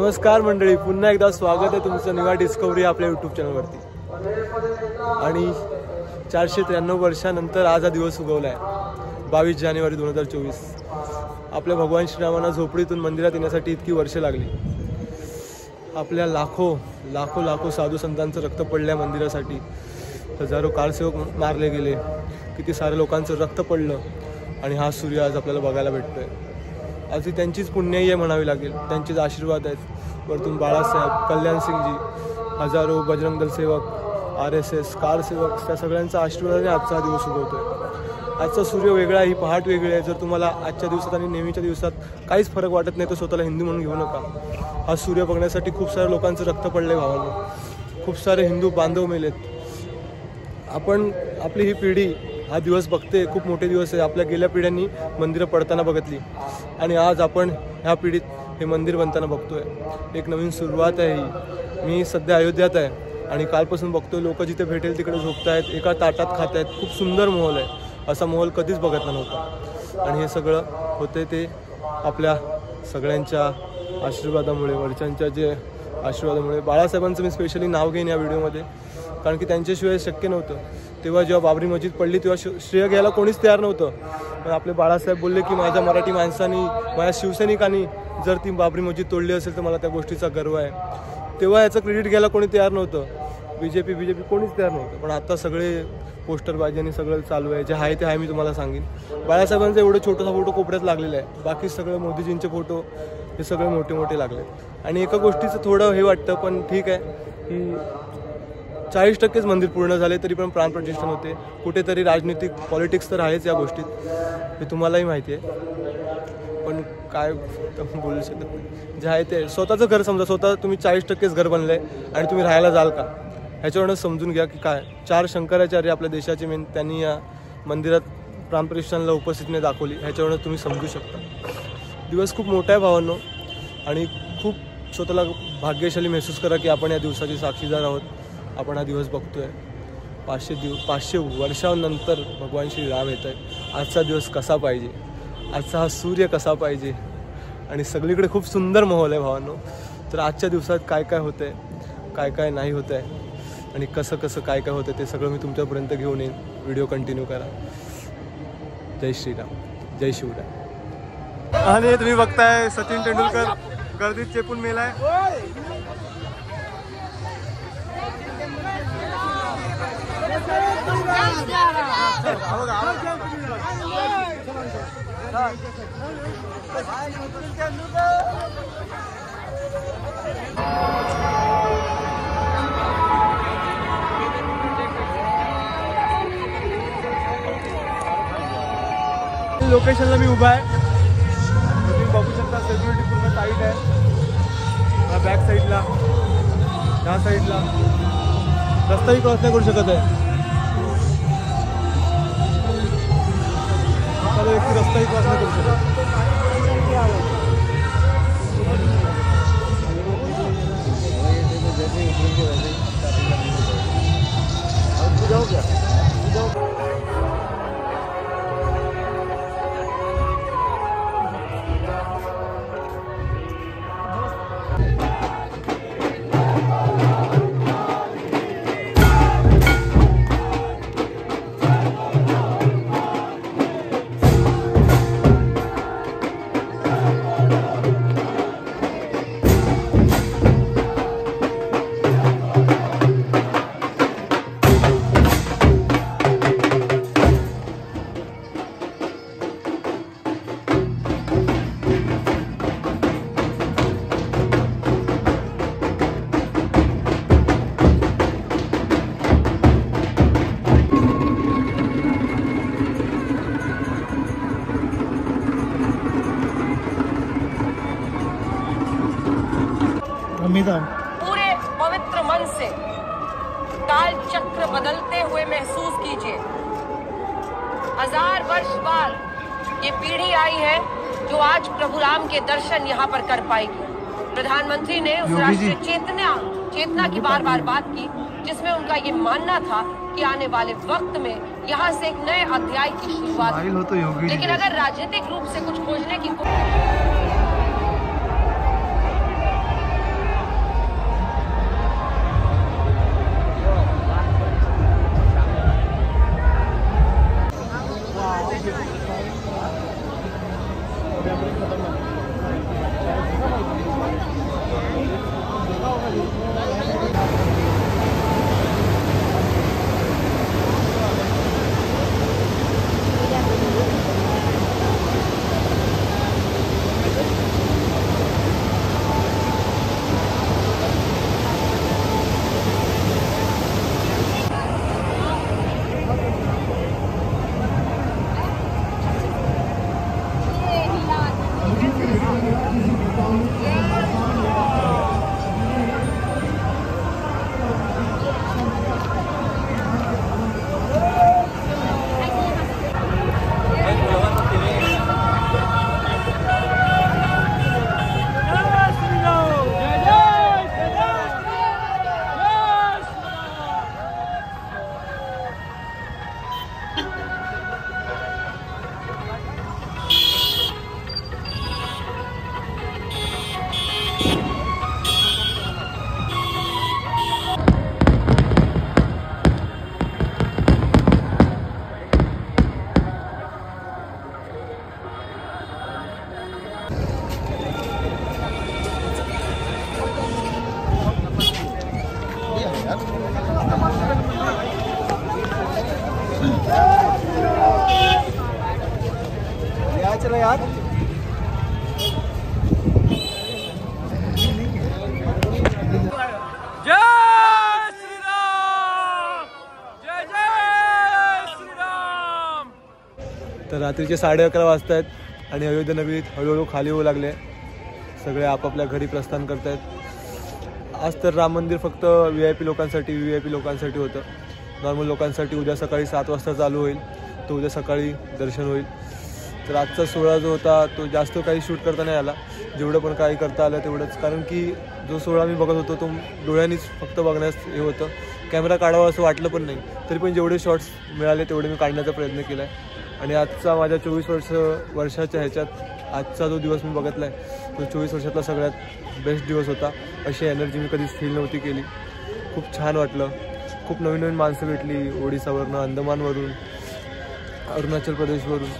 नमस्कार मंडळी, पुन्हा एकदा स्वागत आहे तुमचं निवा डिस्कवरी आपल्या यूट्यूब चॅनलवरती। आणि 493 वर्षानंतर आज हा दिवस उगवला आहे, 22 जानेवारी 2024। आपल्या भगवान श्रीरामांना झोपडीतून मंदिरात येण्यासाठी इतकी वर्षे लागली। आपल्या लाखो साधू संतांचं रक्त पडलं मंदिरासाठी, हजारो कारसेवक मारले गेले, किती सारे लोकांचं रक्त पडलं आणि हा सूर्य आज आपल्याला बघायला भेटतोय। आज ही त्यांचीच पुण्याई आहे म्हणावी लागेल, त्यांचेच आशीर्वाद आहेत। वरतून बाळासाहेब, कल्याणसिंगजी, हजारो बजरंग दल सेवक, RSS कारसेवक, त्या सगळ्यांचा आशीर्वादाने आजचा हा दिवस उगवतोय। आजचा सूर्य वेगळा, ही पहाट वेगळी आहे। जर तुम्हाला आजच्या दिवसात आणि नेहमीच्या दिवसात काहीच फरक वाटत नाही तर स्वतःला हिंदू म्हणून घेऊ नका। हा सूर्य बघण्यासाठी खूप साऱ्या लोकांचं रक्त पडलंय भावांनो, खूप सारे हिंदू बांधव मेलेत। आपली ही पिढी हा दिवस बघते, खूप मोठे दिवस आहे। आपल्या गेल्या पिढ्यांनी मंदिरं पडताना बघितली आणि आज आपण ह्या पिढीत हे मंदिर बनताना बघतोय। एक नवीन सुरुवात आहे ही। मी सध्या अयोध्यात आहे आणि कालपासून बघतोय लोक जिथे भेटेल तिकडे झोपतायत, एका ताटात खात आहेत। खूप सुंदर माहोल आहे, असा माहोल कधीच बघितला नव्हता। आणि हे सगळं होते ते आपल्या सगळ्यांच्या आशीर्वादामुळे, वरच्यांच्या जे आशीर्वादामुळे। बाळासाहेबांचं मी स्पेशली नाव घेईन या व्हिडिओमध्ये, कारण की त्यांच्याशिवाय शक्य नव्हतं। तेव्हा जेव्हा बाबरी मस्जिद पडली तेव्हा श्रेय घ्यायला कोणीच तयार नव्हतं, पण आपले बाळासाहेब बोलले की माझ्या मराठी माणसांनी, माझ्या शिवसैनिकांनी जर ती बाबरी मस्जिद तोडली असेल तर मला त्या गोष्टीचा गर्व आहे। तेव्हा याचं क्रेडिट घ्यायला कोणी तयार नव्हतं, बीजेपी कोणीच तयार नव्हतं। पण आता सगळे पोस्टरबाजी आणि सगळं चालू आहे। जे आहे ते आहे, मी तुम्हाला सांगेन। बाळासाहेबांचा एवढं छोटासा फोटो कोपऱ्यात लागलेला आहे, बाकी सगळं मोदीजींचे फोटो हे सगळे मोठे लागले। आणि एका गोष्टीचं थोडं हे वाटतं, पण ठीक आहे की 40% मंदिर पूर्ण झाले तरी पण प्राणप्रतिष्ठान होते। कुठेतरी राजनीतिक पॉलिटिक्स तर आहेच या गोष्टीत, हे तुम्हालाही माहिती आहे। पण काय बोलू शकत नाही, जे आहे ते। स्वतःचं घर समजा, स्वतः तुम्ही 40%च घर बनलं आहे आणि तुम्ही राहायला जाल का, ह्याच्यावरूनच समजून घ्या की काय। 4 शंकराचार्य आपल्या देशाचे मेन, त्यांनी या मंदिरात प्राणप्रतिष्ठानला उपस्थितीने दाखवली, ह्याच्यावरूनच तुम्ही समजू शकता। दिवस खूप मोठा आहे भावांनो, आणि खूप स्वतःला भाग्यशाली महसूस करा की आपण या दिवसाची साक्षीदार आहोत। आपण हा दिवस बघतोय, 500 वर्षांनंतर भगवान श्री राम येत आहे। आजचा दिवस कसा पाहिजे, आजचा हा सूर्य कसा पाहिजे, आणि सगळीकडे खूप सुंदर माहोल आहे भावांनो। तर आजच्या दिवसात काय काय होतं आहे, काय काय नाही होत आहे, आणि कसं काय काय होतं ते सगळं मी तुमच्यापर्यंत घेऊन येईन। व्हिडिओ कंटिन्यू करा। जय श्रीराम, जय शिवराय। आणि तुम्ही बघताय सचिन तेंडुलकर गर्दीत चेपून मेलाय। लोकेशनला मी उभा आहे, तुम्ही बघू शकता सिक्युरिटी पूर्ण टाईट आहे। बॅक साईडला, ह्या साईडला रस्ताही क्रॉस नाही करू शकत आहे, एखादा व्यक्ती रस्ताही क्रॉस नाही करू शकत। पूरे पवित्र मन से काल चक्र बदलते हुए महसूस कीजिए। 1000 वर्ष बाद ये पीढ़ी आई है जो आज प्रभु राम के दर्शन यहाँ पर कर पाएगी। प्रधानमंत्री ने उस राष्ट्रीय चेतना की बार बार बात की, जिसमें उनका ये मानना था कि आने वाले वक्त में यहाँ से एक नए अध्याय की शुरुआत हो। लेकिन अगर राजनीतिक रूप से कुछ खोजने की चला यार तर रात्रीचे 11:30 वाजतायत आणि अयोध्या नगरीत हळूहळू खाली होऊ लागले. सगळे आपापल्या घरी प्रस्थान करतायत. आज तर राम मंदिर फक्त VIP लोकांसाठी होतं. नॉर्मल लोकांसाठी उद्या सकाळी 7 वाजता चालू होईल. तो उद्या सकाळी दर्शन होईल. तर आजचा सोहळा जो होता तो जास्त काही शूट करता नाही आला. जेवढं पण काही करता आलं तेवढंच, कारण की जो सोहळा मी बघत होतो तो डोळ्यांनीच फक्त बघण्यास हे होतं. कॅमेरा काढावा असं वाटलं पण नाही. तरी पण जेवढे शॉट्स मिळाले तेवढे मी काढण्याचा प्रयत्न केला आहे. आणि आजचा माझ्या 24 वर्षाच्या ह्याच्यात आजचा जो दिवस मी बघितला आहे तो 24 वर्षातला सगळ्यात बेस्ट दिवस होता. अशी एनर्जी मी कधीच फील नव्हती केली. खूप छान वाटलं. खूप नवीन नवीन माणसं भेटली. ओडिसावरून, अंदमानवरून, अरुणाचल प्रदेशवरून.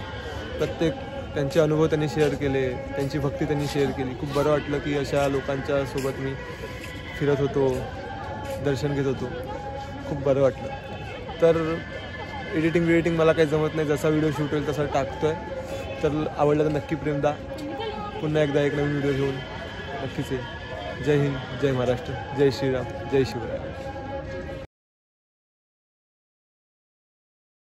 प्रत्येक त्यांचे अनुभव त्यांनी शेअर केले, त्यांची भक्ती त्यांनी शेअर केली. खूप बरं वाटलं की अशा लोकांच्या सोबत मी फिरत होतो, दर्शन घेत होतो. खूप बरं वाटलं. तर एडिटिंग मला काही जमत नाही. जसा व्हिडिओ शूट होईल तसा टाकतो आहे. तर आवडलं तर नक्की प्रेम द्या. पुन्हा एकदा एक नवीन व्हिडिओ घेऊन नक्कीच आहे. जय हिंद, जय महाराष्ट्र, जय श्रीराम, जय शिवराय.